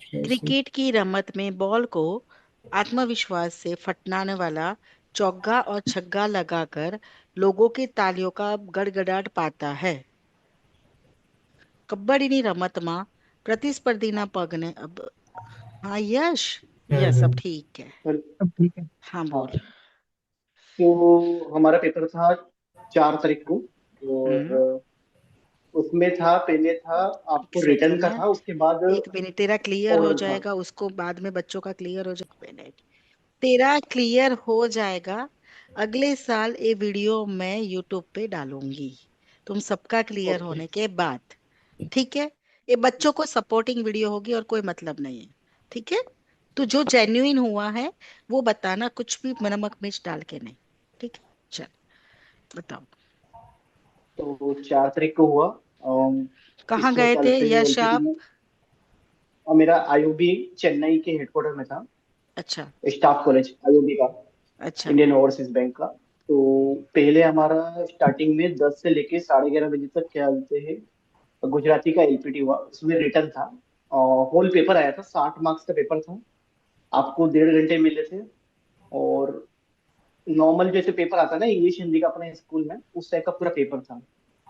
कैसे? क्रिकेट की रमत में बॉल को आत्मविश्वास से फटनाने वाला चौका और छक्का लगाकर लोगों की तालियों का गड़गड़ाहट पाता है। कबड्डी रमतમાં પ્રતિસ્પર્ધીના પગને हाँ यश। यस अब हम्म। ठीक है। पर अब ठीक है। हाँ बोल। हाँ, तो हमारा पेपर था 4 तारीख को। हम्म। और उसमें था, पहले था एक आपको रिटर्न सेकेंड का है। था, उसके बाद एक मिनट, तेरा क्लियर हो ओरल था। जाएगा, उसको बाद में बच्चों का क्लियर हो जाएगा। मिनट, तेरा क्लियर हो जाएगा। अगले साल ये वीडियो मैं यूट्यूब पे डालूंगी, तुम सबका क्लियर ओके। होने के बाद। ठीक है। ये बच्चों को सपोर्टिंग वीडियो होगी और कोई मतलब नहीं है। ठीक है। तो जो जेन्युइन हुआ है वो बताना, कुछ भी नमक मिर्च डाल के नहीं। ठीक है। चल बताओ। तो 4 तारीख को हुआ। कहाँ इसमें गए क्या थे लगता है यश एलपीटी आप? में। और मेरा आईओबी चेन्नई के हेडक्वार्टर में था, अच्छा। स्टाफ कॉलेज आईओबी का, अच्छा। इंडियन ओवरसीज बैंक का। तो पहले हमारा स्टार्टिंग में 10 से लेके 11:30 बजे तक क्या बोलते हैं, गुजराती का एलपीटी हुआ, उसमें रिटर्न था। और होल पेपर आया था, 60 मार्क्स का पेपर था। आपको 1.5 घंटे मिले थे। और नॉर्मल जैसे पेपर आता है ना इंग्लिश हिंदी का अपने स्कूल में, उस टाइप का पूरा पेपर था,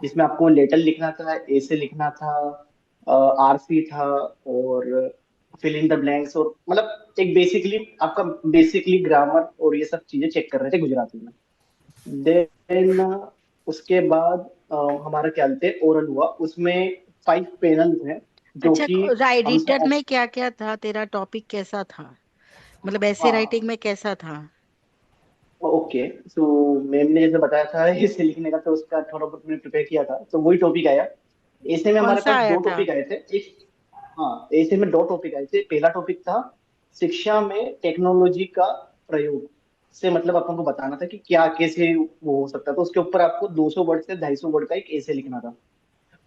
जिसमें आपको लेटर लिखना था, एसे लिखना था, आरसी था, और फिल इन द ब्लैंक्स, और मतलब एक बेसिकली आपका बेसिकली ग्रामर और ये सब चीजें चेक कर रहे थे गुजराती में। देन उसके बाद हमारा क्या बोलते हैं ओरल हुआ, उसमें 5 पैनल थे जो अच्छा, कि हमसे। रिटर्न में क्या क्या था, तेरा टॉपिक कैसा था? मतलब ऐसे राइटिंग हाँ, में कैसा था? ओके। तो मैम ने जैसे बताया था इसे लिखने का, तो उसका थोड़ा बहुत मैंने प्रिपेयर किया था, तो वही टॉपिक आया। ऐसे में कौन हमारे सा पास आया दो था? टॉपिक आए थे। एक, हाँ, ऐसे में 2 टॉपिक आए थे। पहला टॉपिक था शिक्षा में टेक्नोलॉजी का प्रयोग, से मतलब अपन को बताना था कि क्या कैसे वो हो सकता था। तो उसके ऊपर आपको 200 वर्ड से 250 वर्ड का एक ऐसे लिखना था।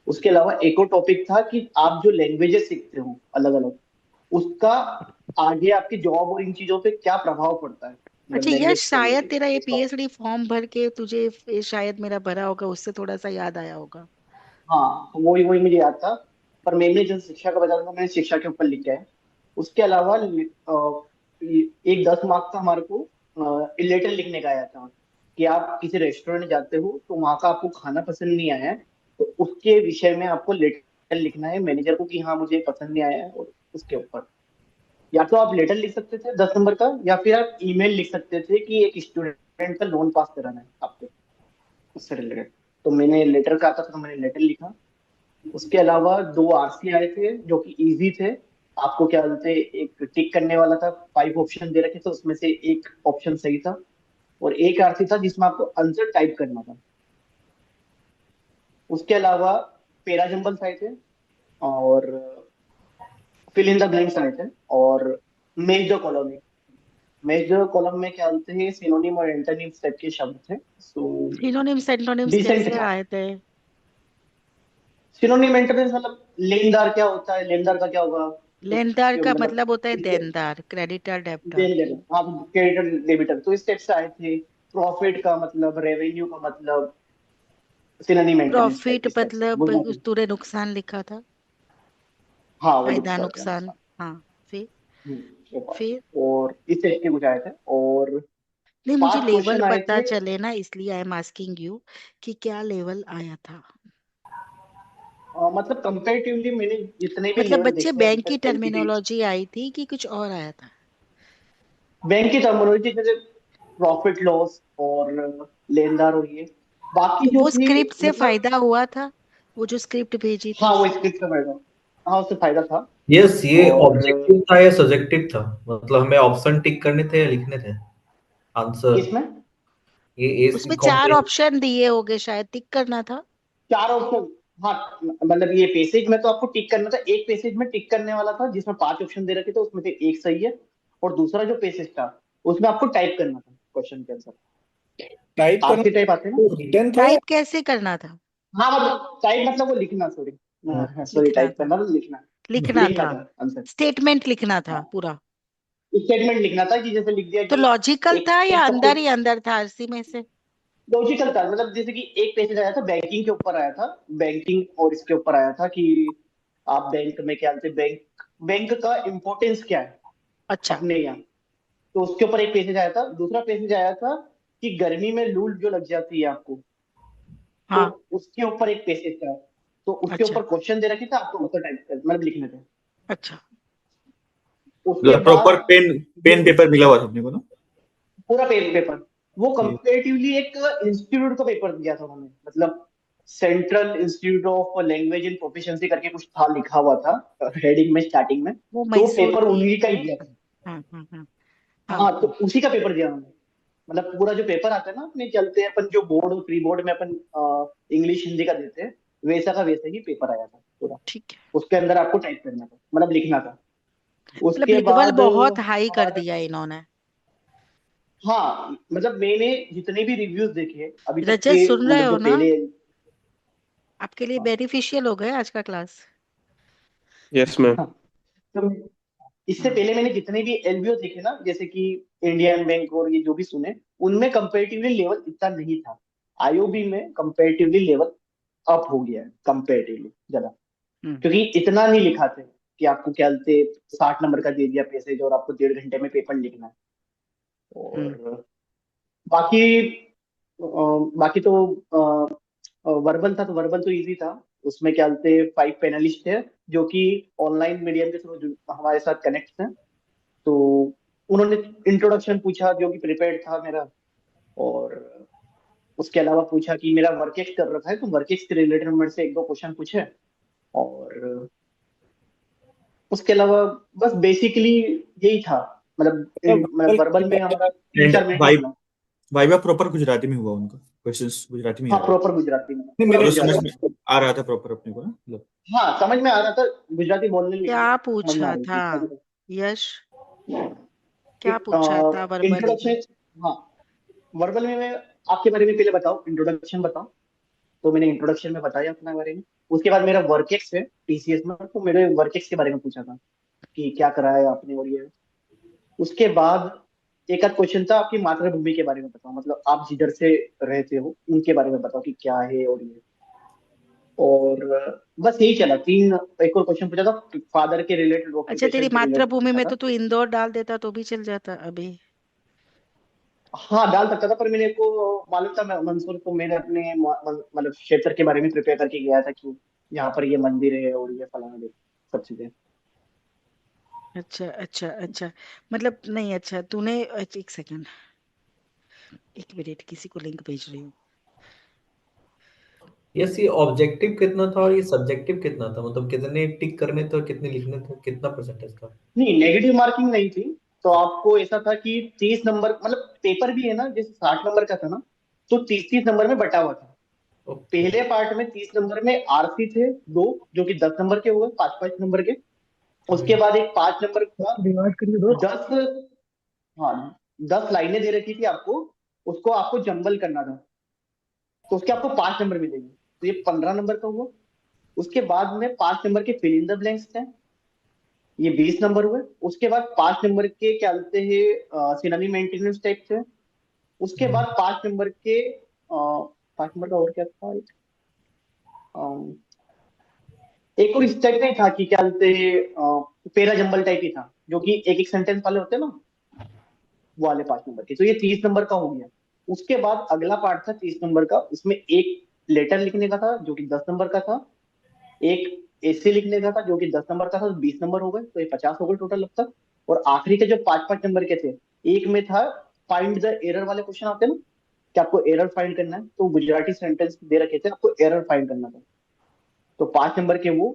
उसके अलावा एक और टॉपिक था कि आप जो लैंग्वेजेस सीखते हो अलग अलग, उसका आगे आपकी जॉब और इन चीजों पे क्या प्रभाव पड़ता है, मतलब अच्छा यश, लैंग्वेज को शायद लेके तेरा ये इसका। पीएचडी फॉर्म भर के तुझे ये शायद मेरा भरा होगा, उससे थोड़ा सा याद आया होगा। हाँ, तो वही वही मुझे याद था। पर मैंने जब शिक्षा का बताया था, मैंने शिक्षा के ऊपर लिखा है। उसके अलावा एक 10 मार्क्स का हमारे को लेटर लिखने का आया था, कि आप किसी रेस्टोरेंट जाते हो तो वहां का आपको खाना पसंद नहीं आया है, तो उसके विषय में आपको लेटर लिखना है मैनेजर को कि हाँ मुझे पसंद नहीं आया है। और उसके ऊपर या तो आप लेटर लिख सकते थे 10 नंबर का, या फिर आप ईमेल लिख सकते थे कि एक स्टूडेंट का लोन पास कराना है आपको, उससे रिलेटेड। तो मैंने लेटर का आता था, तो मैंने लेटर लिखा। उसके अलावा 2 आरसी आए थे जो कि इजी थे। आपको क्या बोलते हैं, एक टिक करने वाला था, 5 ऑप्शन दे रखे थे, उसमें से एक ऑप्शन सही था। और एक आरसी था जिसमें आपको आंसर टाइप करना था। उसके अलावा पेरा जंबल्स आए थे, और फिल इन द ब्लैंक्स आए थे, और मेज द कॉलम। मेज द कॉलम में क्या बोलते हैं, सिनोनिम और एंटोनिम्स टाइप के शब्द थे। सो सिनोनिम्स एंटोनिम्स डिसेंट कैसे था। आए थे? सिनोनिम एंटोनिम्स मतलब लेनदार क्या होता है, लेनदार का क्या होगा, कुछ लेनदार का मतलब मतलब होता है देनदार, क्रेडिटर डेब्टर। देन लेना, हाँ, क्रेडिटर डेबिटर, तो इस टाइप से आए थे। प्रॉफिट का मतलब, रेवेन्यू का मतलब, सिनोनिम एंटोनिम्स टाइप प्रॉफिट इस टाइप से मतलब गुजराती। तूने नुकसान लिखा था। हाँ, वो फायदा नुकसान, नुकसान। नुकसान। हाँ। फिर? वो बात। फिर? और इस टाइप के कुछ आए थे। और नहीं, मुझे 5 क्वेश्चन लेवल आए पता थे। चले ना, इसलिए आई एम आस्किंग यू कि क्या लेवल आया था। मतलब कंपेरेटिवली मैंने जितने भी मतलब लेवल बच्चे देखे हैं अभी बैंक की तक एलपीटी, टर्मिनोलॉजी आई थी कि कुछ और आया था? बैंक की टर्मिनोलॉजी जैसे प्रॉफिट लॉस और लेनदार और ये, बाकी तो जो वो थी स्क्रिप्ट से मतलब। फायदा हुआ था? वो जो स्क्रिप्ट भेजी थी हाँ, वो उससे? स्क्रिप्ट का फायदा, हाँ उससे फायदा था। यस, ये और ऑब्जेक्टिव था या सब्जेक्टिव था? मतलब हमें ऑप्शन टिक करने थे या लिखने थे आंसर? किसमें ये इस उसमें चार कॉम्प्रिहेंशन। ऑप्शन दिए होंगे, शायद टिक करना था। 4 ऑप्शन। हाँ, मतलब ये पैसेज में तो आपको टिक करना था, एक पैसेज में टिक करने वाला था जिसमें 5 ऑप्शन दे रखे थे, उसमें से एक सही है। और दूसरा जो पैसेज था उसमें आपको टाइप करना था क्वेश्चन के आंसर। टाइप करना आरसी टाइप आते हैं ना। तो रिटर्न था या? टाइप कैसे करना था? हाँ, मतलब टाइप मतलब वो लिखना, सॉरी। सॉरी, लिखना टाइप था। करना मतलब लिखना। लिखना लिखना था। था आंसर। स्टेटमेंट लिखना था हाँ, पूरा। स्टेटमेंट लिखना था कि जैसे लिख दिया तो कि लॉजिकल एक था या एक अंदर सबसे ही अंदर था आरसी में से? लॉजिकल था, मतलब जैसे कि एक पेज आया था बैंकिंग के ऊपर आया था, बैंकिंग और इसके ऊपर आया था कि आप बैंक में क्या बोलते हैं, बैंक बैंक का इम्पोर्टेंस क्या है अच्छा। अपने यहाँ। तो उसके ऊपर एक पेजेज आया था। दूसरा पेजेज आया था कि गर्मी में लू जो लग जाती है आपको, तो हाँ। उसके ऊपर एक पेजेज था। तो उसके अच्छा। ऊपर क्वेश्चन दे रखे थे, आपको आंसर टाइप कर मतलब लिखने थे। अच्छा। उसके मतलब बाद प्रॉपर पेन पेन पेपर मिला हुआ था अपने को ना? पूरा पेपर वो ये कंपेरेटिवली एक इंस्टीट्यूट का पेपर दिया था उन्होंने, मतलब central institute of language and proficiency करके कुछ था, लिखा हुआ था हेडिंग में स्टार्टिंग में। वो तो मैसूर पेपर की उन्हीं का ही है। दिया था। हाँ हाँ हाँ। हाँ हाँ, तो हाँ। उसी का पेपर दिया उन्होंने। मतलब पूरा जो पेपर आता है ना, अपने चलते हैं अपन जो बोर्ड और प्री बोर्ड में अपन इंग्लिश हिंदी का देते हैं, वैसा का वैसा ही पेपर आया था पूरा। ठीक है। उसके अंदर आपको टाइप करना था, मतलब लिखना था। मतलब उसके लेवल बाद बहुत हाई कर हमारा, दिया इन्होंने। हाँ मतलब मैंने जितने भी रिव्यूज देखे अभी तक रजत के, सुन रहे मतलब हो जो ना? पहले, आपके लिए हाँ, बेनिफिशियल हो गया आज का क्लास। Yes ma'am. हाँ, तो इससे हाँ। पहले मैंने जितने भी एलबीओ देखे ना, जैसे कि इंडियन बैंक और ये जो भी सुने, उनमें कंपेरेटिवली लेवल इतना नहीं था। आईओबी में कंपेरेटिवली लेवल अप हो गया है कंपेरेटिवली ज्यादा। हम्म क्योंकि इतना नहीं लिखा थे कि आपको क्या बोलते, 60 नंबर का दे दिया पैसेज और आपको 1.5 घंटे में पेपर लिखना है। हम्म और बाकी बाकी तो वर्बल था, तो वर्बल तो इजी था। उसमें क्या बोलते 5 पैनलिस्ट थे जो कि ऑनलाइन मीडियम के थ्रू हमारे साथ कनेक्ट थे। तो उन्होंने इंट्रोडक्शन पूछा जो कि प्रिपेयर्ड था मेरा। और उसके अलावा पूछा कि मेरा वर्क एक्स कर रखा है, तो वर्क एक्स के रिलेटेड मेरे से एक दो क्वेश्चन पूछे। और उसके अलावा बस बेसिकली यही था। मतलब वर्बल में हमारा तीन एंड चार मिनट निकला। वाइवा प्रॉपर गुजराती में हुआ उनका? क्वेश्चंस गुजराती में ही हाँ, आ रहे थे? प्रॉपर गुजराती में, नहीं, पूरा मेरे को समझ गुजराती में में। आ रहा था प्रॉपर अपने को ना, मतलब। हाँ, समझ में आ रहा था। गुजराती बोलने लिखने क्या समझ में आ पूछा रही थी था ऐसा था। यश? क्या एक पूछा था वर्बली में? इंट्रोडक्शन, हाँ, वर्बल में मैं आपके बारे में पहले बताओ, इंट्रोडक्शन बताओ। तो मैंने इंट्रोडक्शन में बताया अपने बारे में। उसके बाद मेरा वर्क एक्स है टीसीएस में, तो मेरे वर्क एक्स के बारे में पूछा था कि क्या करा है आपने और ये। उसके बाद एक आध क्वेश्चन था आपकी मातृभूमि के बारे में बताओ, मतलब आप जिधर से रहते हो उनके बारे में बताओ कि क्या है और ये। और बस यही चला तीन। एक और क्वेश्चन पूछा था फादर के रिलेटेड, अच्छा, तेरी ऑक्यूपेशन के रिलेटेड मातृभूमि पूछा में था। तो तू इंदौर डाल देता तो भी चल जाता अभी। हाँ, डाल सकता था, पर मेरे को मालूम था, मैं मंसूर को मैंने अपने मतलब क्षेत्र के बारे में प्रिपेयर करके गया था कि यहाँ पर ये मंदिर है और ये फलाना है, सब चीजें। अच्छा अच्छा अच्छा। मतलब नहीं, अच्छा तूने एक सेकंड, एक मिनट, किसी को लिंक भेज रही हूँ। यस, ये ऑब्जेक्टिव कितना था और ये सब्जेक्टिव कितना था? मतलब कितने टिक करने थे और कितने लिखने थे, कितना परसेंटेज था? नहीं, नेगेटिव मार्किंग नहीं थी। तो आपको ऐसा था कि 30 नंबर, मतलब पेपर भी है ना जैसे 60 नंबर का था ना, तो 30-30 नंबर में बटा हुआ था। ओके। पहले पार्ट में 30 नंबर में आरसी थे दो, जो कि 10 नंबर के हुए, 5-5 नंबर के। उसके बाद एक 5 नंबर का डिवाइड करिए दो। 10, हाँ, 10 लाइनें दे रखी थी आपको, उसको आपको जंबल करना था। तो उसके आपको 5 नंबर मिलेंगे, तो ये 15 नंबर का हुआ। उसके बाद में 5 नंबर के फिल इन द ब्लैंक्स थे, ये 20 नंबर हुए। उसके बाद 5 नंबर के क्या बोलते हैं सिनोनिम मेंटेनेंस टाइप थे। उसके बाद 5 नंबर के 5 नंबर का और क्या था, एक और इस टाइप का ही था कि क्या बोलते हैं पेरा जंबल टाइप ही था, जो कि एक एक सेंटेंस वाले होते हैं ना, वो वाले 5 नंबर के। तो ये 30 नंबर का हो गया। उसके बाद अगला पार्ट था 30 नंबर का, उसमें एक लेटर लिखने का था जो कि 10 नंबर का था। एक ऐसे लिखने का था जो कि 10 नंबर का था, तो 20 नंबर हो गए, तो ये 50 हो गए टोटल अब तक। और आखिरी के जो 5-5 नंबर के थे, एक में था फाइंड द एरर वाले क्वेश्चन आते हैं ना, कि आपको एरर फाइंड करना है, तो गुजराती सेंटेंस दे रखे थे, आपको एरर फाइंड करना था। तो 5 नंबर के वो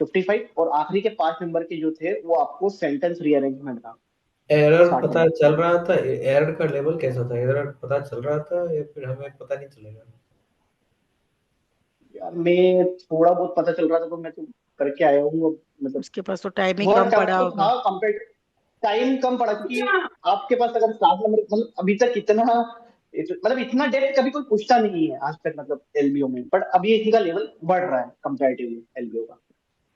55, और आखिरी के 5 नंबर के जो थे वो आपको सेंटेंस रीअरेंजमेंट था, एरर साठ पता नंबर चल रहा था? एरर का लेवल कैसा था? एरर पता चल रहा था या फिर हमें पता नहीं चलेगा? यार मैं थोड़ा बहुत पता चल रहा था, तो मैं तो करके आया हूँ अब, मतलब उसके पास तो टाइम ही थोड़ा कम टफ पड़ा तो होगा। था कंपेयर। टाइम कम पड़ा क्योंकि आपके पास अगर 60 नंबर, मतलब अभी तक इतना, मतलब इतना डेप्थ कभी कोई पूछता नहीं है आज तक, मतलब एलबीओ में, बट अभी इसी का लेवल बढ़ रहा है कंपैरेटिवली एलबीओ का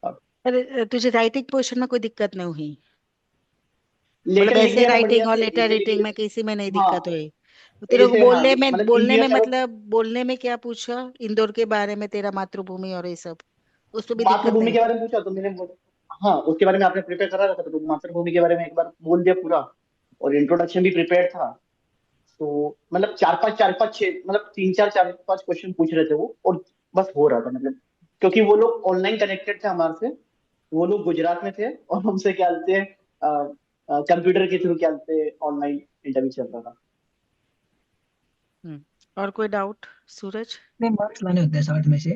अब। अरे तुझे राइटिंग पोर्शन में कोई दिक्कत नहीं हुई? मतलब लेटर लिख ऐसे लिया था बढ़िया राइटिंग और से, लेटर ऐसे लिख राइटिंग में लिया। किसी में नहीं हाँ, दिक्कत हुई? तेरे को ऐसे, हाँ, मतलब बोलने में ईजीएस। मतलब बोलने में क्या पूछा? इंदौर के बारे में, तेरा मातृभूमि और ये सब, उस पर भी दिक्कत मातृभूमि नहीं? के बारे में पूछा तो मैंने हाँ उसके बारे में आपने प्रिपेयर करा रखा था, तो मातृभूमि के बारे में एक बार बोल दिया पूरा, और इंट्रोडक्शन भी प्रिपेयर था। तो मतलब चार पांच छह, मतलब चार पांच क्वेश्चन पूछ रहे थे वो, और बस हो रहा था मतलब, क्योंकि वो लोग ऑनलाइन कनेक्टेड थे हमारे से। वो लोग गुजरात में थे और हमसे क्या बोलते हैं, कंप्यूटर के थ्रू क्या बोलते हैं, ऑनलाइन इंटरव्यू चल रहा था। और कोई डाउट सूरज? कितने मार्क्स लाने होते हैं 60 में से,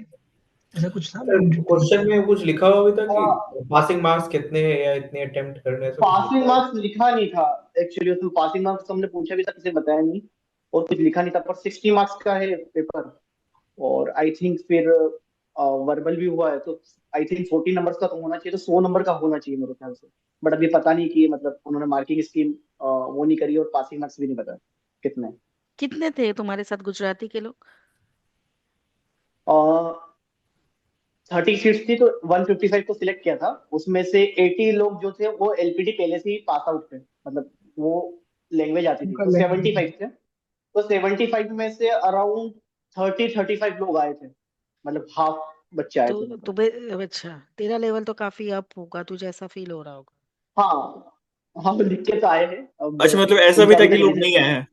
ऐसा कुछ था मैंडेटरी? क्वेश्चन में कुछ लिखा हुआ भी था कि हाँ, पासिंग मार्क्स कितने हैं या इतने अटेम्प्ट करने हैं, ऐसा कुछ पासिंग लिखा है? मार्क्स लिखा नहीं था एक्चुअली उसमें। पासिंग मार्क्स हमने पूछा भी था, किसी ने बताया नहीं, और कुछ लिखा नहीं था। पर 60 मार्क्स का है पेपर, और आई थिंक फिर वर्बल भी हुआ है, तो आई थिंक 40 नंबर्स का तो होना चाहिए, तो 100 नंबर का होना चाहिए मेरे ख्याल से। बट अभी पता नहीं कि मतलब उन्होंने मार्किंग स्कीम वो नहीं करी, और पासिंग मार्क्स भी नहीं पता कितने। कितने थे तुम्हारे साथ गुजराती के लोग? 30 सीट्स थी, तो 155 को सिलेक्ट किया था। उसमें से 80 लोग जो थे वो एलपीटी पहले से ही पास आउट थे, मतलब वो लैंग्वेज आती थी, उनका तो लैंग्वेज। 75 थे। तो 75 में से अराउंड 35 लोग आए थे, मतलब हाफ बच्चे आए थे तो मतलब। तुम्हें अच्छा, तेरा लेवल तो काफी अप होगा, तुझे ऐसा फील हो रहा होगा। हाँ हाँ, वो लिख के तो आए हैं अब, अच्छा, मतलब ऐसा भी उनका था अभी कि तक लोग नहीं रिजल्ट आए नहीं है। हैं?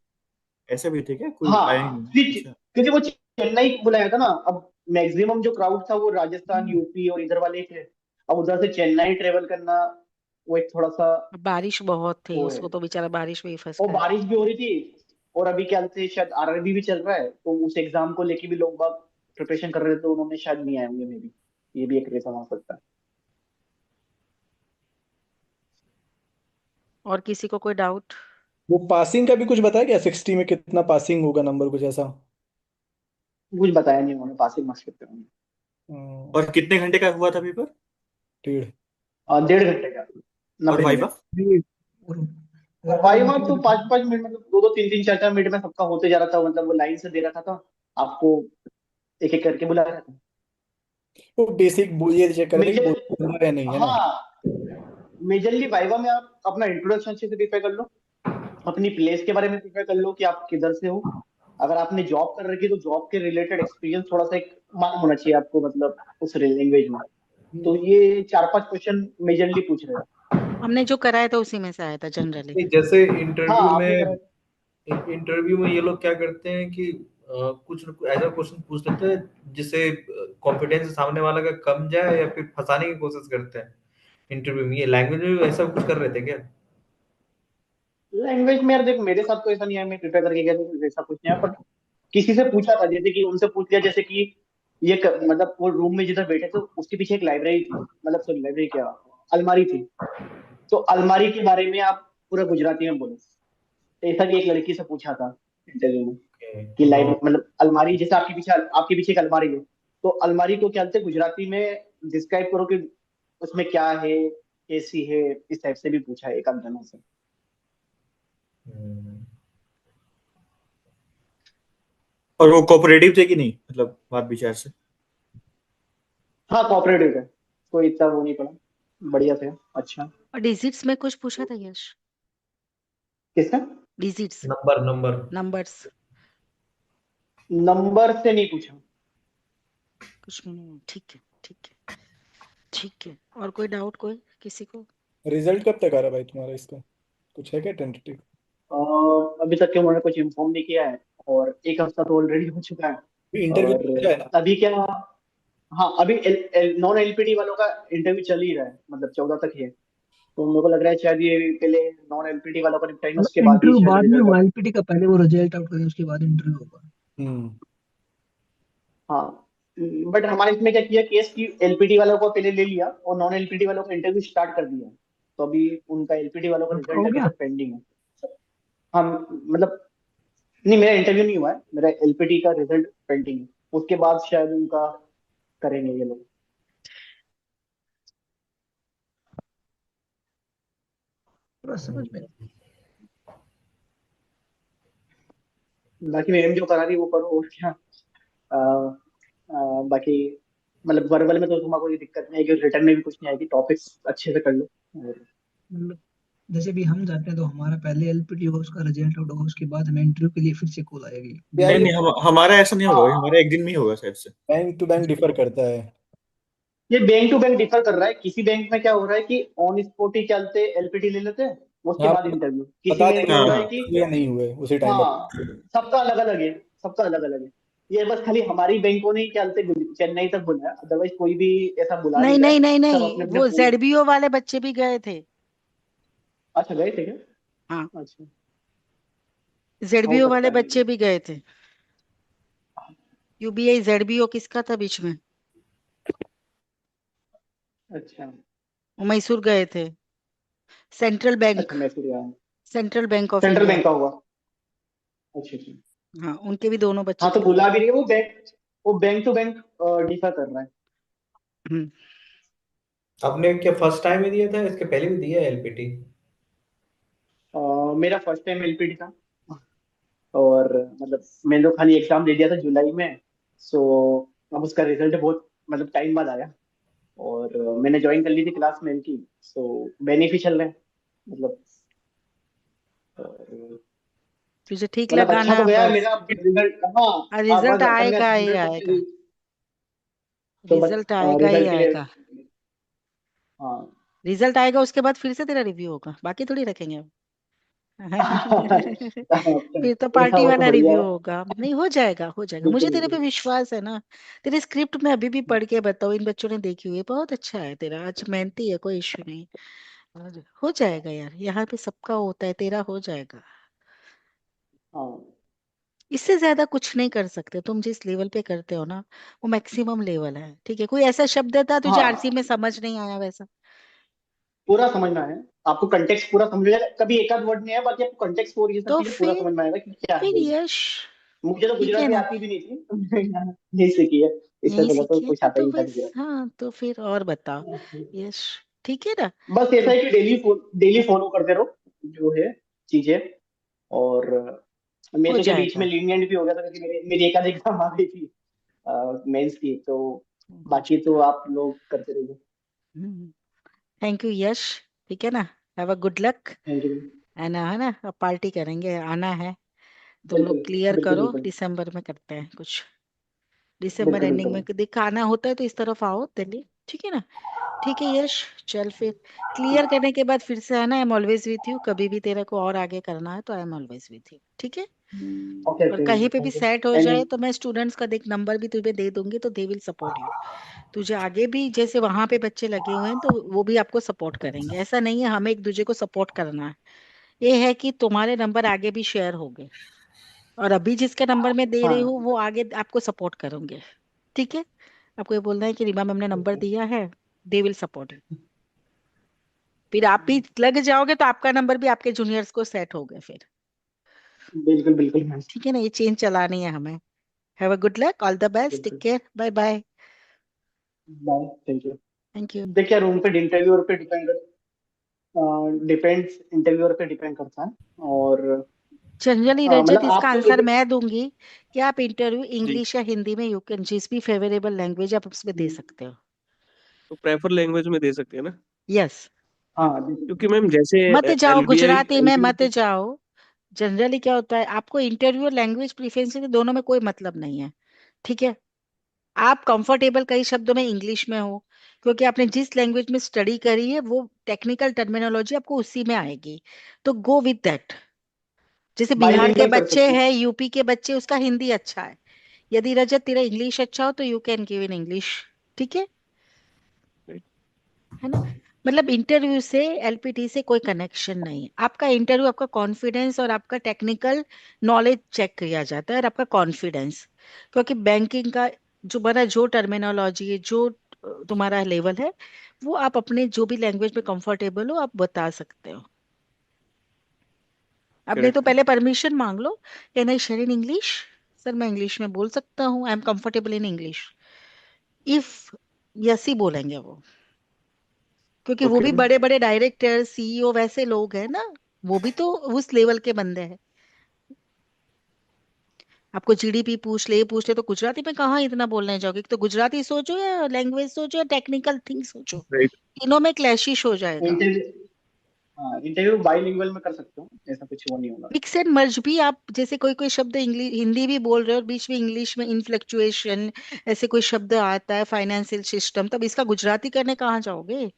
ऐसा भी थे क्या, कोई आया ही हाँ नहीं? फिर अच्छा। क्योंकि वो चेन्नई बुलाया था ना, अब मैक्सिमम जो क्राउड था वो राजस्थान यूपी और इधर वाले ही थे। अब उधर से चेन्नई ट्रेवल करना, वो एक थोड़ा सा बारिश बहुत थी, वो है। उसको तो बेचारा बारिश में ही फंस और गया। बारिश भी हो रही थी, और अभी क्या बोलते हैं, शायद आरआरबी भी चल रहा है, तो उस एग्जाम को लेके भी लोग बाग प्रिपरेशन कर रहे थे, तो उन्होंने शायद नहीं आए होंगे मे बी। ये भी एक रीजन हो सकता है। और किसी को कोई डाउट? वो पासिंग का भी कुछ बताया क्या, 60 में कितना पासिंग होगा नंबर, कुछ ऐसा? कुछ बताया नहीं उन्होंने पासिंग मार्क्स कितने होंगे। और कितने घंटे का हुआ था पेपर? 1.5। 1.5 घंटे का, और 90 मिनट। वाइवा? और वर्बल वाइवा कितने तो बचे? 5 5 मिनट, मतलब दो दो तीन तीन चार चार मिनट में सबका होते जा रहा था, मतलब वो लाइन से दे रखा था आपको, एक एक करके बुला रहा था। वो बेसिक ये चेक कर रहे थे कि मेजर, बोल रहा है या नहीं, है ना? हाँ मेजरली वाइवा में आप अपना इंट्रोडक्शन अच्छे से प्रिपेयर कर लो, अपनी प्लेस के बारे में प्रिपेयर कर लो कि आप किधर से हो। अगर आपने जॉब कर रखी है तो जॉब के रिलेटेड एक्सपीरियंस थोड़ा सा एक मालूम होना चाहिए आपको, मतलब उस लैंग्वेज में। तो ये चार पांच क्वेश्चन मेजरली पूछ रहे हैं। हमने जो कराया था उसी में से आया था जनरली। नहीं, जैसे हाँ इंटरव्यू आपने में करा। इंटरव्यू में ये लोग क्या करते हैं कि कुछ ऐसा क्वेश्चन पूछ लेते हैं जिससे कॉन्फिडेंस सामने वाला का कम जाए या फिर फंसाने की कोशिश करते हैं इंटरव्यू में। ये लैंग्वेज में भी ऐसा कुछ कर रहे थे क्या? लैंग्वेज में यार देख, मेरे साथ तो ऐसा नहीं है, मैं प्रिपेयर करके गया था, ऐसा कुछ नहीं है। पर किसी से पूछा था, जैसे कि उनसे पूछ लिया, जैसे कि मतलब वो रूम में जिधर बैठे थे उसके पीछे एक लाइब्रेरी थी, मतलब सॉरी लाइब्रेरी क्या, अलमारी थी। तो अलमारी के बारे में आप पूरा गुजराती में बोलो। तो ऐसा भी एक लड़की से पूछा था इंटरव्यू में, कि हाँ। लाइब्रेरी मतलब अलमारी, जैसे आपके पीछे एक अलमारी है, तो अलमारी को क्या बोलते हैं गुजराती में, डिस्क्राइब करो कि उसमें क्या है, कैसी है। इस टाइप से भी पूछा है एक आध जनों से। हम्म। और वो कोऑपरेटिव थे कि नहीं, मतलब बात विचार से? हाँ कोऑपरेटिव है, कोई इतना वो नहीं पड़ा, बढ़िया थे। अच्छा। और डिजिट्स में कुछ पूछा था यश? किसका? Digits, number number. Numbers? Number से नहीं पूछा। कुछ भी नहीं, ठीक है ठीक है ठीक है। और कोई डाउट कोई किसी को? रिजल्ट कब तक आ रहा है भाई तुम्हारा इसका, कुछ है क्या टेंटेटिव? अभी तक के उन्होंने कुछ इन्फॉर्म नहीं किया है, और एक हफ्ता तो ऑलरेडी हो चुका है। इंटरव्यू और है ना? अभी क्या, हाँ अभी नॉन एलपीटी वालों का इंटरव्यू चल ही रहा है, मतलब 14 तक ही है। तो मेरे को लग रहा है शायद ये पहले नॉन एलपीटी वालों का निपटाएंगे, उसके मतलब बाद ही इंटरव्यू शायद बाद में रिजल्ट हुआ, आए। एलपीटी का पहले वो रिजल्ट आउट करें, उसके बाद इंटरव्यू होगा। हम्म। हाँ बट हमारे इसमें क्या किया केस कि एलपीटी वालों को पहले ले लिया, और नॉन एलपीटी वालों का इंटरव्यू स्टार्ट कर दिया। तो अभी उनका एलपीटी वालों का आपका रिजल्ट हो अभी गया? तक पेंडिंग है। हाँ मतलब, नहीं मेरा इंटरव्यू नहीं हुआ है, मेरा एलपीटी का रिजल्ट पेंडिंग है। उसके बाद शायद उनका करेंगे ये लोग। पूरा समझ में। बाकी मैम जो करा रही है वो करो, और क्या। अ, बाकी मतलब वर्बल में तो तुम्हारा कोई दिक्कत नहीं है, रिटर्न में भी कुछ नहीं आएगी, टॉपिक्स अच्छे से कर लो। और मतलब जैसे भी हम जाते हैं तो हमारा पहले एलपीटी होगा, उसका रिजल्ट आउट होगा, उसके बाद हमें इंटरव्यू के लिए फिर से कॉल आएगी। यार नहीं ये नहीं, हमारा ऐसा नहीं होगा भाई, हाँ हमारा एक दिन में ही होगा शायद से। बैंक टू बैंक डिफर करता है। ये बैंक टू बैंक डिफर कर रहा है। किसी बैंक में क्या हो रहा है कि ऑन स्पॉट ही चलते एलपीटी ले लेते हैं, उसके हाँ, बाद इंटरव्यू। किसी बता में देंगे क्या हो हाँ रहा कि है हाँ कि हुए या नहीं हुए उसी टाइम हाँ, बता। सबका अलग अलग है, सबका अलग अलग है। ये बस खाली हमारी बैंकों ने ही चलते चेन्नई तक बुलाया, अदरवाइज कोई भी ऐसा बुला नहीं नहीं रहा नहीं है। नहीं सब नहीं, अपने अपने वो फोन। जेडबीओ वाले बच्चे भी गए थे। अच्छा, गए थे क्या? हाँ, अच्छा, हो जेडबीओ सकता वाले है बच्चे maybe। भी गए थे। यूबीआई जेडबीओ किसका था बीच में? अच्छा वो मैसूर गए थे। सेंट्रल बैंक, अच्छा, मैसूर गया। Central bank of central India. Bank का हुआ। अच्छा अच्छा। हाँ, उनके भी दोनों बच्चे हाँ, तो चले बुला गए। भी रही है वो बैंक टू बैंक डिफर कर रहा है। हम्म। आपने क्या फर्स्ट टाइम ही दिया था, इसके पहले भी दिया है एलपीटी? मेरा फर्स्ट टाइम एलपीटी था। और मतलब मैंने तो खाली एग्जाम दे दिया था जुलाई में। सो अब उसका रिजल्ट बहुत मतलब टाइम बाद आया। और मैंने ज्वाइन कर ली थी क्लास में की। सो बेनिफिशियल है मतलब। तुझे ठीक मतलब लगा अच्छा तो ना, गया है बस। मेरा रिजल्ट। हाँ हाँ, रिजल्ट बस अपन का आएगा ही रिजल्ट आएगा। अच्छे। तो बस रिजल्ट आएगा ही रिजल्ट के लिए। आएगा। हाँ। रिजल्ट आएगा, उसके बाद फिर से तेरा रिव्यू होगा, बाकी थोड़ी रखेंगे अब। फिर तो ऐसा पार्टी हो तो वाला बढ़िया रिव्यू है। होगा। नहीं, हो जाएगा हो जाएगा, मुझे बिल्कुल तेरे पे बिल्कुल। विश्वास है ना। तेरी स्क्रिप्ट में अभी भी पढ़ के बताओ, इन बच्चों ने देखी हुई है, बहुत अच्छा है तेरा, आज मेहनती है, कोई इश्यू नहीं। और हो जाएगा यार, यहाँ पे सबका होता है, तेरा हो जाएगा। हाँ इससे ज्यादा कुछ नहीं कर सकते तुम, जिस लेवल पे करते हो ना, वो मैक्सिमम लेवल है। ठीक है, कोई ऐसा शब्द था तुझे आरसी में हाँ, समझ नहीं आया वैसा? पूरा समझना है। आपको कंटेक्स्ट पूरा समझ में कभी एक आध वर्ड नहीं है, बाकी आपको कंटेक्स्ट और ये सब तो चीजें पूरा फिर समझ में आएगा कि क्या फिर है। यश, मुझे तो ठीक है गुजराती ना। आती भी नहीं थी, तो मैंने नहीं सीखी है। इससे नहीं पहले तो सीखी है कुछ तो आता ही नहीं था बस, गुजराती। हाँ तो फिर और बताओ। यश, ठीक है ना। बस ऐसा तो है कि डेली फॉलो करते रहो जो है चीजें। और मैं हो तो क्या बीच में जाएगा। लीनियंट भी हो गया था, क्योंकि मेरी एक आध एग्जाम आ गई थी मेंस की। तो हो बाकी तो जाएगा। आप लोग करते रहिए। थैंक यू यश। ठीक है ना। Have a good luck. Thank you. है ना, अब पार्टी करेंगे, आना है। तुम बिल्कुल लोग क्लियर बिल्कुल करो, बिल्कुल। दिसंबर में करते हैं कुछ। दिसंबर बिल्कुल एंडिंग में बिल्कुल। दिखाना होता है तो इस तरफ आओ दिल्ली। ठीक है ना। ठीक है यश, चल फिर। क्लियर करने के बाद फिर से आना, I am always with you, कभी भी तेरे को और आगे करना है तो I am always with you, ठीक है। ओके और ओके। कहीं पे भी थैंक यू। सेट हो एनी। जाए तो मैं स्टूडेंट्स का देख नंबर भी तुझे दे दूंगी, तो दे विल सपोर्ट यू। तुझे आगे भी जैसे वहां पे बच्चे लगे हुए हैं तो वो भी आपको सपोर्ट करेंगे, ऐसा नहीं है हमें एक दूसरे को सपोर्ट करना है। ये है कि तुम्हारे नंबर आगे भी शेयर होंगे, और अभी जिसके नंबर में दे रही हूँ हाँ। वो आगे आपको सपोर्ट करेंगे। ठीक है। आपको ये बोलना है कि रीमा मैम ने नंबर दिया है, दे विल सपोर्ट यू। फिर आप भी लग जाओगे तो आपका नंबर भी आपके जूनियर्स को सेट हो गए फिर। बिल्कुल बिल्कुल मैम। ठीक है ना, ये चेंज चलानी है हमें। Have a good luck, all the best, take बिल्कुल। Care, bye bye. Bye. Thank you. Thank you. देखिए, रूम पे इंटरव्यूअर पे डिपेंड्स, इंटरव्यूअर पे डिपेंड करता है। और जनरली रजत, मतलब इसका आप तो आंसर मैं दूंगी कि आप इंटरव्यू जी। इंग्लिश या हिंदी में, यू कैन जिस भी फेवरेबल लैंग्वेज आप उसमें दे सकते हो। तो प्रेफर लैंग्वेज में दे सकते हैं ना? यस। हाँ क्योंकि मैम जैसे मत जाओ एलबीआई गुजराती में, मत एलबीआई जाओ। जनरली क्या होता है, आपको इंटरव्यू और लैंग्वेज प्रिफरेंस दोनों में कोई मतलब नहीं है। ठीक है। आप कंफर्टेबल कई शब्दों में इंग्लिश में हो, क्योंकि आपने जिस लैंग्वेज में स्टडी करी है वो टेक्निकल टर्मिनोलॉजी आपको उसी में आएगी, तो गो विद दैट। जैसे बिहार के बाइलिंगुअल कर बच्चे सकते हैं। हैं, यूपी के बच्चे, उसका हिंदी अच्छा है। यदि रजत तेरा इंग्लिश अच्छा हो तो you can give in English. ठीक है ना। मतलब इंटरव्यू से, एलपीटी से कोई कनेक्शन नहीं है। आपका इंटरव्यू आपका कॉन्फिडेंस और आपका टेक्निकल नॉलेज चेक किया जाता है, और आपका कॉन्फिडेंस। क्योंकि बैंकिंग का जो बड़ा जो टर्मिनोलॉजी है, जो तुम्हारा लेवल है, वो आप अपने जो भी लैंग्वेज में कंफर्टेबल हो आप बता सकते हो। अब नहीं तो करेक्ट। पहले परमिशन मांग लो, can I share in English. Sir मैं इंग्लिश में बोल सकता हूँ, I am comfortable in English. If yes ही बोलेंगे वो, क्योंकि वो ओके भी मैम। बड़े बड़े डायरेक्टर सीईओ वैसे लोग हैं ना, वो भी तो उस लेवल के बंदे हैं। आपको जीडीपी पूछ ले, ये पूछ ले, तो गुजराती में कहाँ इतना बोलने जाओगे, तो गुजराती सोचो या लैंग्वेज सोचो या टेक्निकल थिंग सोचो, राइट। तीनों में क्लैशिश हो जाएगा। इंटरव्यू हाँ, इंटरव्यू बाइलिंगुअल में कर सकते हो, ऐसा कुछ वो नहीं होगा। मिक्स एंड मर्ज भी आप, जैसे कोई कोई शब्द इंग्लिश हिंदी भी बोल रहे हो और बीच में इंग्लिश में इनफ्लेक्चुएशन ऐसे कोई शब्द आता है, फाइनेंशियल सिस्टम, तब इसका गुजराती करने कहाँ जाओगे?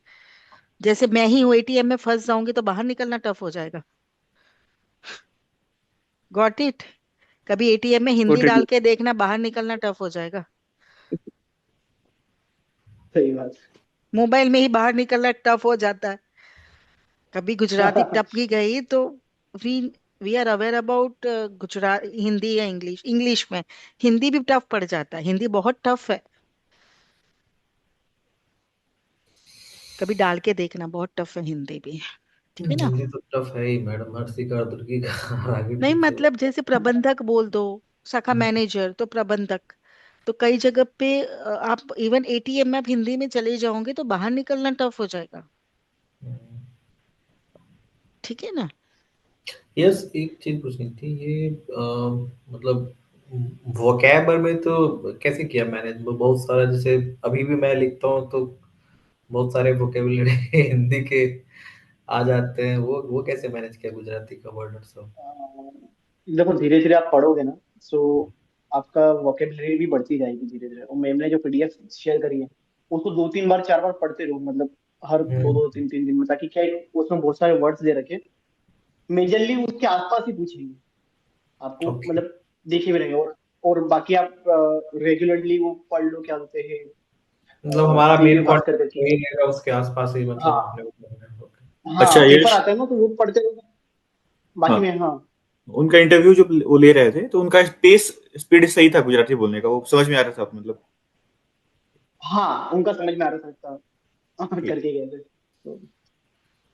जैसे मैं ही हूँ, एटीएम में फंस जाऊंगी तो बाहर निकलना टफ हो जाएगा। Got it? कभी एटीएम में हिंदी Got it. डाल के देखना, बाहर निकलना टफ हो जाएगा। सही बात। मोबाइल में ही बाहर निकलना टफ हो जाता है। कभी गुजराती टपकी गई तो we we are aware about Gujarat, Hindi या इंग्लिश। इंग्लिश में हिंदी भी टफ पड़ जाता है, हिंदी बहुत टफ है। कभी डाल के देखना, बहुत टफ है हिंदी भी। ठीक है ना? हिंदी तो टफ है ही मैडम, हर सी का दुर्गी का आगे नहीं पीछे। मतलब जैसे प्रबंधक बोल दो, शाखा मैनेजर तो प्रबंधक, तो कई जगह पे आप इवन एटीएम में आप हिंदी में चले जाओगे तो बाहर निकलना टफ हो जाएगा। ठीक है ना? यस, एक चीज पूछनी थी ये, मतलब वोकैबर में तो कैसे किया मैनेज? बहुत सारा, जैसे अभी भी मैं लिखता हूँ तो बहुत सारे वोकेबुलरी हिंदी के आ जाते हैं, वो कैसे मैनेज किया गुजराती का वर्ड और सब? देखो, धीरे धीरे आप पढ़ोगे ना, सो आपका वोकेबलरी भी बढ़ती जाएगी धीरे धीरे। और मैम ने जो पीडीएफ शेयर करी है, उसको 2-3 बार 4 बार पढ़ते रहो, मतलब हर दो हम्म। दो 3-3 दिन में, ताकि क्या है, उसमें बहुत सारे वर्ड्स दे रखे, मेजरली उसके आसपास ही पूछेंगे आपको, ओके, मतलब देखे भी रहेंगे। और बाकी आप रेगुलरली वो पढ़ लो, क्या बोलते हैं, मतलब हमारा दिव्य मेन भास्कर कंटेंट करके। वही रहेगा, उसके आसपास ही मतलब अपने हाँ, को करना है। ओके। हाँ, अच्छा पेपर यश। आता है ना, तो वो पढ़ते रहो। बाकी हाँ, में, हाँ। उनका इंटरव्यू जो वो ले रहे थे तो उनका पेस स्पीड सही था गुजराती बोलने का, वो समझ में आ रहा था मतलब। हाँ, उनका समझ में आ रहा था। ठीक। करके गए थे, तो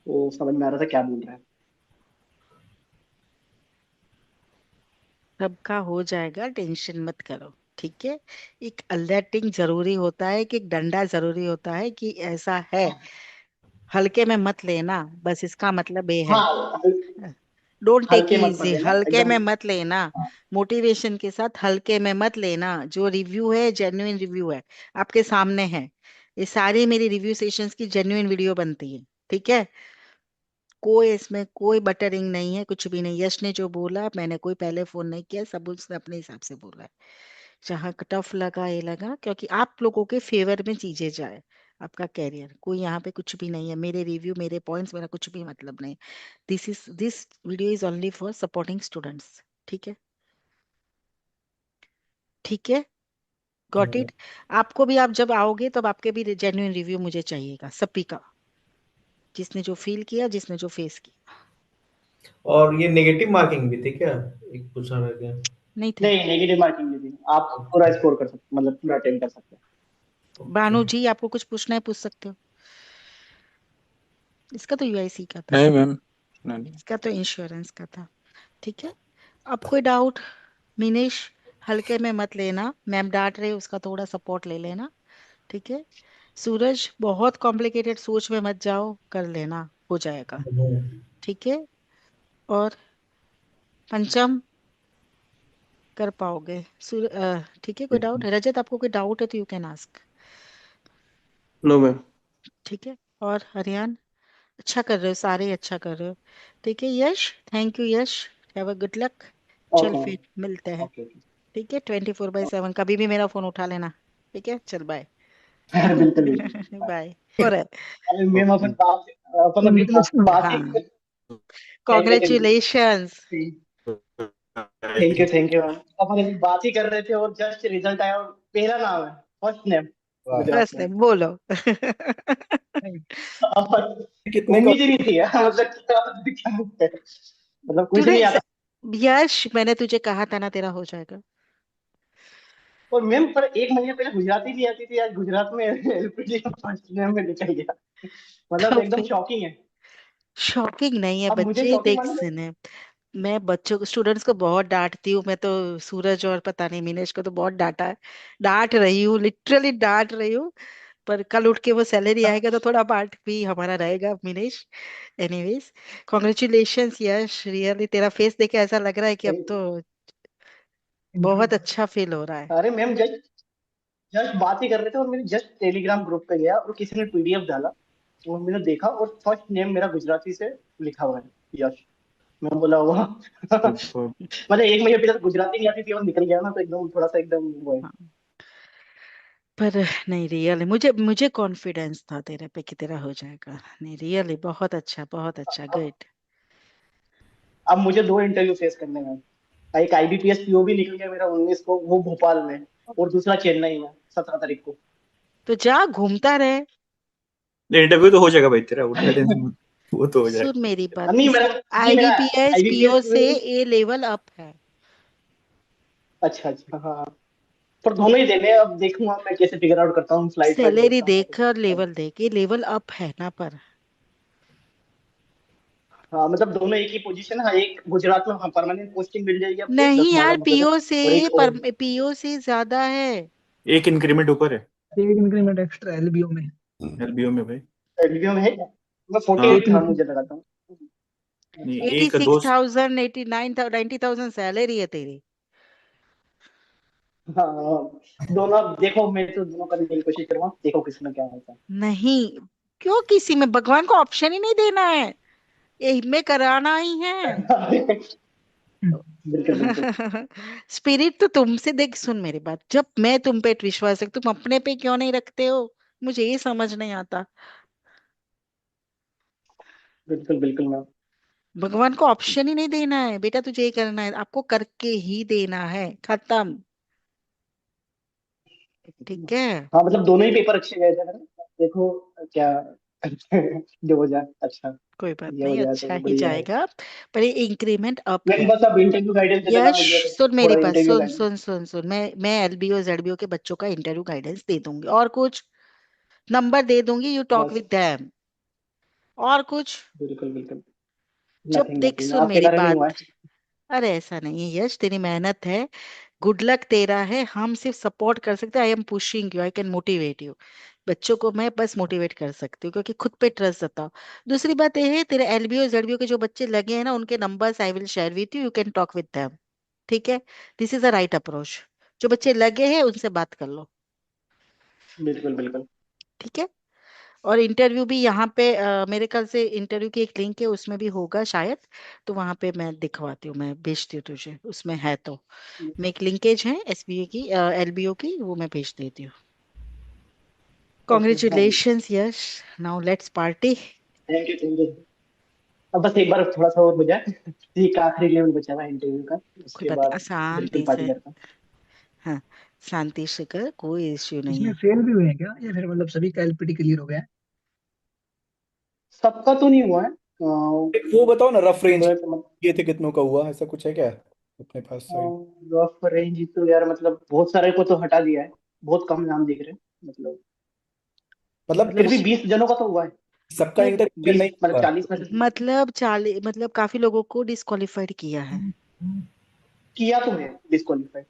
वो समझ में आ रहा था क्या बोल रहा है। सबका हो जाएगा, टेंशन मत करो। ठीक है? एक अलर्टिंग जरूरी होता है, कि एक डंडा जरूरी होता है, कि ऐसा है। हल्के में मत लेना, बस इसका मतलब ये है। हाँ, डोंट टेक हल्के मत इजी, पढ़ लेना हल्के एकदम। में मत लेना। हाँ, मोटिवेशन के साथ हल्के में मत लेना। जो रिव्यू है जेन्युइन रिव्यू है, आपके सामने है। ये सारी मेरी रिव्यू सेशंस की जेन्युइन वीडियो बनती है। ठीक है? कोई इसमें कोई बटरिंग नहीं है, कुछ भी नहीं। यश ने जो बोला, मैंने कोई पहले फोन नहीं किया, सब उसने अपने हिसाब से बोला है। जहाँ टफ लगा ये लगा, क्योंकि आप लोगों के फेवर में चीजें जाए, आपका कैरियर। कोई यहाँ पे कुछ भी नहीं है, मेरे रिव्यू मेरे पॉइंट्स मेरा कुछ भी मतलब नहीं। This video is only for supporting students. ठीक है? ठीक है? Got it? आपको भी, आप जब आओगे तब आपके भी जेन्युइन रिव्यू मुझे चाहिएगा, सभी का, जिसने जो फील किया, जिसने जो फेस किया। और ये नेगेटिव मार्किंग भी थी क्या? एक पूछना रह गया। नहीं थे? नहीं, नेगेटिव मार्किंग नहीं थी, आप पूरा स्कोर कर सकते, मतलब पूरा अटेंड कर सकते ओके। बानू जी, आपको कुछ पूछना है पूछ सकते हो। इसका तो यूआईसी का था, नहीं मैम, नहीं। इसका तो इंश्योरेंस का था। ठीक है? अब कोई डाउट? मिनेश, हल्के में मत लेना, मैम डांट रहे, उसका थोड़ा सपोर्ट ले लेना। ठीक है? सूरज, बहुत कॉम्प्लिकेटेड सोच में मत जाओ, कर लेना, हो जाएगा। ठीक है? और पंचम, कर पाओगे। ठीक है? कोई डाउट? रजत, आपको कोई डाउट है तो you can ask. No ma'am. ठीक है? और हरियान, अच्छा कर रहे हो, सारे अच्छा कर रहे हो। ठीक है Yash, thank you Yash, have a good luck. हैं। चल ओके, फिर मिलते हैं। Okay, okay. ठीक है? 24/7 कभी भी मेरा फोन उठा लेना। ठीक है? चल बाय। बिल्कुल बिल्कुल। बाय। और अरे मैम, अपन अभी इंग्लिश में, बात हाँ। ही। Thank you, thank congratulations. You, thank you ma'am. अपन अभी बात ही कर रहे थे और जस्ट रिजल्ट आया, और मेरा नाम है फर्स्ट नेम गुजरात फर्स्ट में। टाइम बोलो। अपन कितने का? उम्मीद ही नहीं थी यार, मतलब क्या होता है? मतलब कुछ तूने नहीं आता। यश, मैंने तुझे कहा था ना तेरा हो जाएगा। और मैम, पर 1 महीने पहले गुजराती भी आती थी, आज गुजरात में एलपीटी फर्स्ट नेम में निकल गया। मतलब तो एकदम फिर शॉकिंग है। शॉकिंग नहीं है अब मुझे बच्चे, शॉकिंग देख मालूम है। सुने। मैं बच्चों को, स्टूडेंट्स को बहुत डांटती हूँ। मैं तो सूरज और पता नहीं मिनेश को तो बहुत डांटा है, डांट रही हूँ, लिटरली डांट रही हूँ। पर कल उठ के वो सैलरी आएगा तो थोड़ा पार्ट भी हमारा रहेगा मिनेश। एनीवेज, कॉन्ग्रेचुलेशंस यश, रियली तेरा फेस देख के ऐसा लग रहा है कि अब तो बहुत अच्छा फील हो रहा है। अरे मैम, जस्ट जस्ट बात ही कर रहे थे, और मैंने जस्ट टेलीग्राम ग्रुप पे गया और किसी ने पीडीएफ डाला, तो मैंने देखा और फर्स्ट नेम मेरा गुजराती से लिखा हुआ है, यश। मैं बोला वाह। तो मतलब एक महीने पहले तो गुजराती नहीं आती थी और निकल गया ना, तो एकदम थोड़ा सा एकदम वो है। हाँ, पर नहीं रियली मुझे मुझे कॉन्फिडेंस था तेरे पे कि तेरा हो जाएगा। नहीं रियली बहुत अच्छा, बहुत अच्छा, अब गुड। अब मुझे 2 इंटरव्यू फेस करने हैं। एक IBPS PO भी निकल गया मेरा 19 को, वो भोपाल में, और दूसरा चेन्नई में 17 तारीख को। तो जा घूमता रहे। इंटरव्यू तो हो जाएगा भाई तेरा, उतना टेंशन मत, वो तो हो जाएगा। सुन मेरी बात, नहीं इस मेरा नहीं मेरा आईबीपीएस IBPS पीओ से PO। ए लेवल अप है। अच्छा अच्छा, हाँ। पर दोनों ही देने हैं, अब देखूंगा मैं कैसे फिगर आउट करता हूँ, फ्लाइट वाइट सैलरी देखता हूँ देख और तो। लेवल देख, ये लेवल अप है ना पर। हाँ मतलब दोनों एक ही पोजीशन है, हाँ, एक गुजरात में, हाँ, परमानेंट पोस्टिंग मिल जाएगी आपको नहीं 10 माह यार, का मतलब। पीओ से और एक और पीओ से ज्यादा है। एक इंक्रीमेंट ऊपर है एक इंक्रीमेंट एक्स्ट्रा एलबीओ में। एलबीओ में भाई। रिव्यू में है क्या? मैं हाँ 48 था, मुझे लगा था। नहीं, अच्छा एटी एक दो। सिक्स थाउजेंड 90,000 सैलरी है तेरी। हाँ हाँ। दोनों अब देखो, मैं तो दोनों करने की कोशिश करूंगा, देखो किसमें क्या होता नहीं, क्यों किसी में, भगवान को ऑप्शन ही नहीं देना है, यही में कराना ही है। है। बिल्कुल बिल्कुल। स्पिरिट तो तुमसे, देख सुन मेरी बात, जब मैं तुम पे विश्वास है, तुम अपने पे क्यों नहीं रखते हो? मुझे ये समझ नहीं आता। बिल्कुल बिल्कुल मैम। भगवान को ऑप्शन ही नहीं देना है बेटा, तुझे ये करना है, आपको करके ही देना है, खत्म। ठीक है। हाँ मतलब दोनों ही पेपर अच्छे गए थे मेरे। देखो क्या जो हो जाए अच्छा, कोई बात ये हो नहीं, जाए अच्छा तो ही बढ़िया है। जाएगा। पर ये इंक्रीमेंट अप मैं है। बस अब इंटरव्यू गाइडेंस दे देना यश मुझे, सुन मेरी थोड़ा बात, इंटरव्यू सुन गाइडेंस। सुन सुन सुन, मैं एलबीओ जेडबीओ के बच्चों का इंटरव्यू गाइडेंस दे दूंगी, और कुछ नंबर दे दूंगी, यू टॉक बस विद देम, और कुछ। बिल्कुल बिल्कुल। जब नथिंग देख नथिंग, सुन आपके मेरी कारण ही बात, हुआ है। अरे ऐसा नहीं है यश, तेरी मेहनत है, गुड लक तेरा है, हम सिर्फ सपोर्ट कर सकते हैं, I am pushing you, I can motivate you. बच्चों को मैं बस मोटिवेट कर सकती हूँ, क्योंकि खुद पे ट्रस्ट जताओ। दूसरी बात ये है, तेरे एलबीओ जेडबीओ के जो बच्चे लगे हैं ना, उनके numbers I will share with you, you can talk with them. ठीक है, this is the right approach. जो बच्चे लगे हैं उनसे बात कर लो। बिल्कुल बिल्कुल। ठीक है। और इंटरव्यू भी यहाँ पे मेरे ख्याल से इंटरव्यू की एक लिंक है, उसमें भी होगा शायद। तो वहां पे मैं दिखवाती हूँ, मैं भेजती हूँ तुझे, उसमें है तो। मैं एक लिंकेज है एसबीओ की, एलबीओ की, वो मैं भेज देती हूँ। ओके हाँ। Congratulations Yash, now let's party. Thank you thank you. अब बस एक बार थोड़ा सा और हो जाए, ठीक, आखिरी लेवल बचा हुआ है इंटरव्यू का, कोई उसके बात नहीं, बाद बिल्कुल शांति पार्टी से। करता हूँ। हाँ, शांति से कर, कोई इश्यू नहीं इसमें है। फेल भी हुए हैं क्या, या फिर मतलब सभी का एलपीटी क्लियर हो गया है? सबका तो नहीं हुआ है। एक वो बताओ ना, रफ रेंज मतलब ये थे कितनों का हुआ, ऐसा कुछ है क्या अपने पास? सॉरी। रफ रेंज तो यार, मतलब बहुत सारे को तो हटा दिया है, बहुत कम नाम दिख रहे हैं मतलब। मतलब मतलब फिर भी 20 जनों का तो हुआ है। सबका नहीं, इंटरव्यू नहीं 20 मतलब हुआ? 40 में से मतलब 40, मतलब काफी लोगों को डिस्क्वालिफाइड किया है। किया तो है डिस्qualified।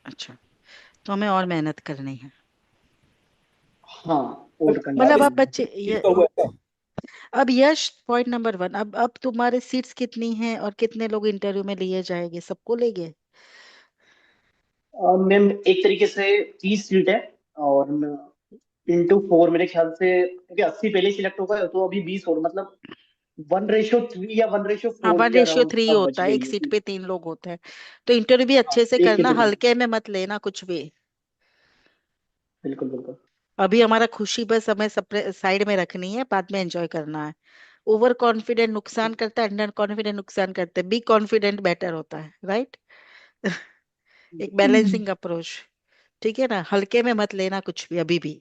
अच्छा, तो हमें और मेहनत करनी है। हाँ, और करनी मतलब अब पड़ेगी। बच्चे किसका हुआ है? अब यश पॉइंट नंबर वन, अब तुम्हारे सीट्स कितनी हैं और कितने लोग इंटरव्यू में लिए जाएंगे, सबको लेंगे? मैम एक तरीके से 30 सीट है, और × 4 मेरे ख्याल से, क्योंकि 80 पहले सिलेक्ट हो गए तो अभी 20 और, मतलब 1:3 या 1:4 हाँ, के 1:3 अराउंड अब बच होता है, एक गई सीट है। पे 3 लोग होते हैं। तो इंटरव्यू भी हाँ, अच्छे से एक करना, सीट पे 3। हल्के में मत लेना कुछ भी। बिल्कुल बिल्कुल। अभी हमारा खुशी बस हमें साइड में रखनी है, बाद में एंजॉय करना है। ओवर कॉन्फिडेंट नुकसान करता है, अंडर कॉन्फिडेंट नुकसान करता है, बी कॉन्फिडेंट बेटर होता है, राइट? एक बैलेंसिंग अप्रोच। ठीक है ना, हल्के में मत लेना कुछ भी अभी भी।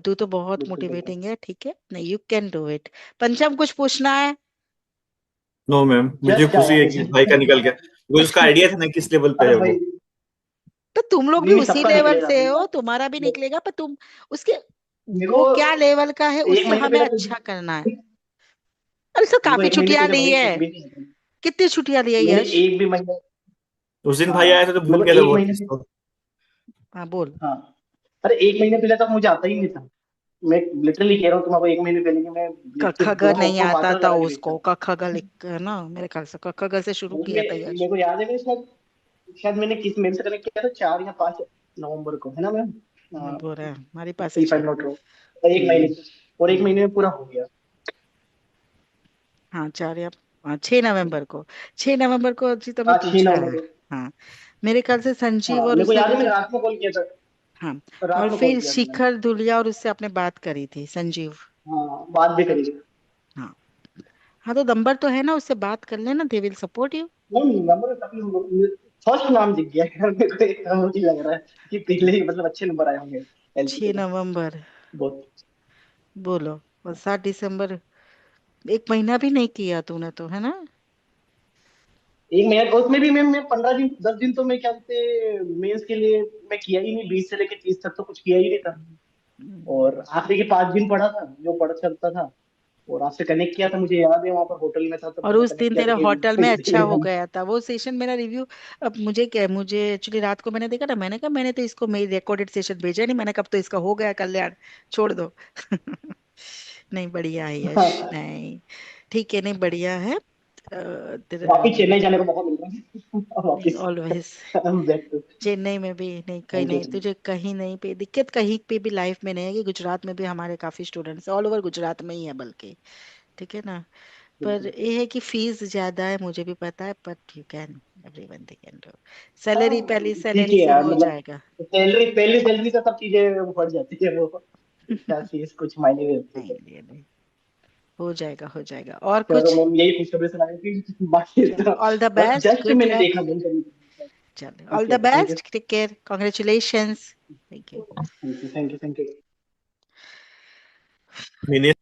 तू तो बहुत बिल्कुल बिल्कुल। मोटिवेटिंग है, ठीक है, नहीं यू कैन डू इट। पंचम कुछ पूछना है? नो मैम, मुझे जस्ट खुशी आया है कुछ। कि भाई का निकल गया, मुझे उसका आइडिया था ना किस लेवल पे अरे है भाई, वो। तो तुम लोग भी नहीं नहीं, उसी सबका लेवल निकलेगा से मेरे हो, को। तुम्हारा भी निकलेगा, पर तुम उसके, मेरे वो को क्या लेवल का है एक उससे महीने हमें पहले तो अच्छा करना है। अरे सर मेरे को काफी 1 महीने छुट्टियां पहले ली भाई है। कुछ भी नहीं आता। कितनी छुट्टियां ली है मैंने यश? एक भी महीने, उस दिन भाई हाँ आया था तो मेरे भूल को गया था एक बहुत महीने चीज से, तो। हाँ बोल। हाँ, अरे 1 महीने पहले तक मुझे आता ही नहीं था। मैं लिटरली कह रहा हूँ तुम्हारे को, 1 महीने पहले कि मैं लिख कखग दोनों नहीं ऊपर आता वाटर था लगा के भेजता उसको, था। कखग लिख ना, मेरे ख्याल से कखग से शुरू मतलब किया था यश। मेरे को याद है, मैंने शायद शायद मैंने किस मेल से कनेक्ट किया था, 4 या 5 नवंबर को, है ना मैम? बोल रहा है हमारे पास है if I am Chhath. Not wrong. एक महीने और एक महीने में पूरा हो गया। हाँ 4 या 6 नवंबर को, 6 नवंबर को जी तुम्हें हाँ 6 पूछा नवंबर है। को। हाँ मेरे ख्याल से हाँ संजीव और मेरे को उससे याद है, तुझे, मैंने रात में कॉल किया था। हाँ रात और में कॉल फिर किया था मैंने। शिखर धुलिया और उससे आपने बात करी थी, संजीव। हाँ बात भी करी थी। हाँ हाँ तो नंबर तो है ना, उससे बात कर लेना, दे विल सपोर्ट यू। नहीं नंबर फर्स्ट नाम दिख गया है मेरे को, एक मुझे लग रहा है कि पहले ही मतलब अच्छे नंबर आए होंगे छह एलपीटी में। नवंबर बहुत। बोलो, और 7 दिसंबर, 1 महीना भी नहीं किया तूने तो, है ना। एक महीने उसमें भी मैं 15 दिन 10 दिन तो मैं क्या बोलते मेंस के लिए मैं किया ही नहीं, 20 से लेकर 30 तक तो कुछ किया ही नहीं था। और आखिरी के 5 दिन पढ़ा था जो पढ़ चलता था। और आपसे कनेक्ट किया था, मुझे याद है वहां पर होटल में था तब और मैंने उस कनेक्ट दिन किया था तेरा कि होटल में अच्छा हो एग्जाम। गया था वो सेशन, मेरा रिव्यू। अब मुझे एक्चुअली रात को मैंने देखा ना, मैंने कहा मैंने तो इसको मेरी रिकॉर्डेड सेशन भेजा नहीं, मैंने कब तो इसका हो गया कल्याण, छोड़ दो। नहीं बढ़िया है यश, नहीं ठीक है, नहीं बढ़िया है। वापिस तेरा, चेन्नई जाने का मौका मिल रहा है नहीं वापिस। Always, back to. चेन्नई में भी नहीं, कहीं थैंक यू। नहीं तुझे, कहीं नहीं पे दिक्कत, कहीं पे भी लाइफ में नहीं है, कि गुजरात में भी हमारे काफी स्टूडेंट्स ऑल ओवर गुजरात में ही है बल्कि, ठीक है ना। पर ये है कि फीस ज्यादा है, मुझे भी पता है, but you can, everyone they can do. हाँ सैलरी, पहली ठीक सैलरी है से यार, हो मतलब जाएगा। सैलरी पहली सैलरी से सब चीजें बढ़ जाती है वो। क्या फीस कुछ मायने नहीं रखती नहीं है। नहीं नहीं, हो जाएगा हो जाएगा, और चलो कुछ। मैम यही खुशखबरी सुनाई थी, बाकी चलो तो ऑल द बस बेस्ट, जस्ट गुड मैंने लक। देखा बंद करने के। चलो ऑल ठीक द है thank you. Best, take care, congratulations, thank you. Thank you thank you thank you. मैंने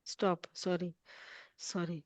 स्टॉप, सॉरी, सॉरी।